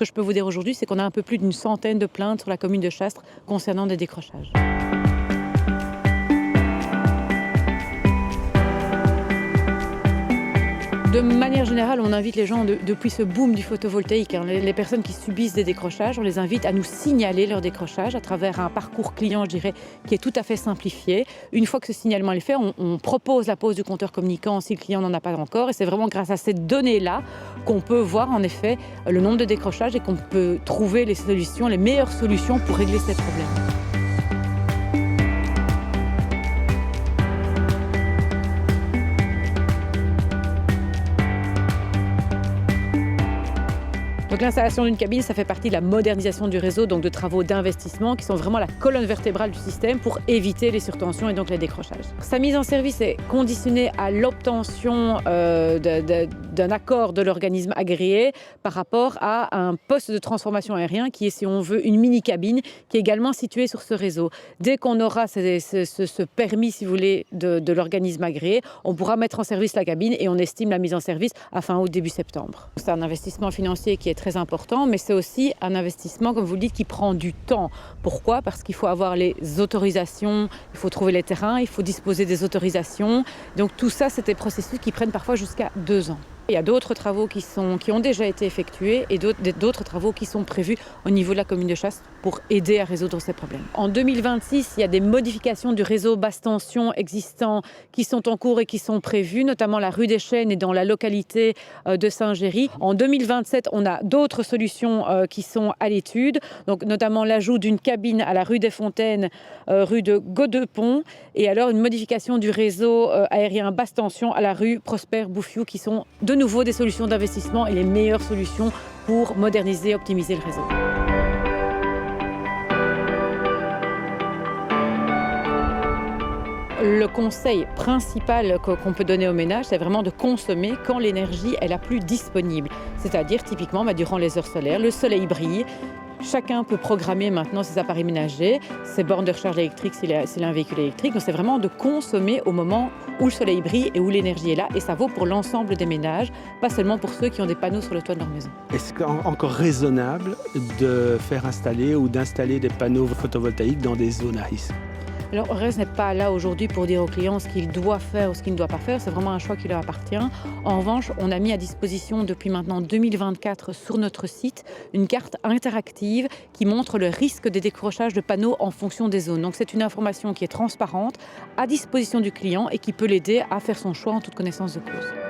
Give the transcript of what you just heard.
que je peux vous dire aujourd'hui, c'est qu'on a un peu plus d'une centaine de plaintes sur la commune de Chastres concernant des décrochages. De manière générale, on invite les gens, depuis ce boom du photovoltaïque, les personnes qui subissent des décrochages, on les invite à nous signaler leur décrochage à travers un parcours client, je dirais, qui est tout à fait simplifié. Une fois que ce signalement est fait, on propose la pose du compteur communicant si le client n'en a pas encore. Et c'est vraiment grâce à ces données-là qu'on peut voir en effet le nombre de décrochages et qu'on peut trouver les solutions, les meilleures solutions pour régler ces problèmes. Donc l'installation d'une cabine, ça fait partie de la modernisation du réseau, donc de travaux d'investissement qui sont vraiment la colonne vertébrale du système pour éviter les surtensions et donc les décrochages. Sa mise en service est conditionnée à l'obtention d'un accord de l'organisme agréé par rapport à un poste de transformation aérien qui est, si on veut, une mini-cabine qui est également située sur ce réseau. Dès qu'on aura ce permis, si vous voulez, de l'organisme agréé, on pourra mettre en service la cabine et on estime la mise en service à fin août, début septembre. C'est un investissement financier qui est très important, mais c'est aussi un investissement, comme vous le dites, qui prend du temps. Pourquoi ? Parce qu'il faut avoir les autorisations, il faut trouver les terrains, il faut disposer des autorisations. Donc tout ça, c'est des processus qui prennent parfois jusqu'à 2 ans. Il y a d'autres travaux qui ont déjà été effectués et d'autres travaux qui sont prévus au niveau de la commune de Chastres pour aider à résoudre ces problèmes. En 2026, il y a des modifications du réseau basse tension existant qui sont en cours et qui sont prévues, notamment la rue des Chênes et dans la localité de Saint-Géry. En 2027, on a d'autres solutions qui sont à l'étude, donc notamment l'ajout d'une cabine à la rue des Fontaines, rue de Godepont, et alors une modification du réseau aérien basse tension à la rue Prosper-Bouffiou, qui sont de nouveau des solutions d'investissement et les meilleures solutions pour moderniser et optimiser le réseau. Le conseil principal qu'on peut donner aux ménages, c'est vraiment de consommer quand l'énergie est la plus disponible. C'est-à-dire typiquement durant les heures solaires, le soleil brille. Chacun peut programmer maintenant ses appareils ménagers, ses bornes de recharge électrique s'il a un véhicule électrique. Donc c'est vraiment de consommer au moment où le soleil brille et où l'énergie est là. Et ça vaut pour l'ensemble des ménages, pas seulement pour ceux qui ont des panneaux sur le toit de leur maison. Est-ce encore raisonnable de faire installer ou d'installer des panneaux photovoltaïques dans des zones à risque ? Alors, ORES n'est pas là aujourd'hui pour dire aux clients ce qu'il doit faire ou ce qu'il ne doit pas faire. C'est vraiment un choix qui leur appartient. En revanche, on a mis à disposition depuis maintenant 2024 sur notre site une carte interactive qui montre le risque des décrochages de panneaux en fonction des zones. Donc, c'est une information qui est transparente, à disposition du client et qui peut l'aider à faire son choix en toute connaissance de cause.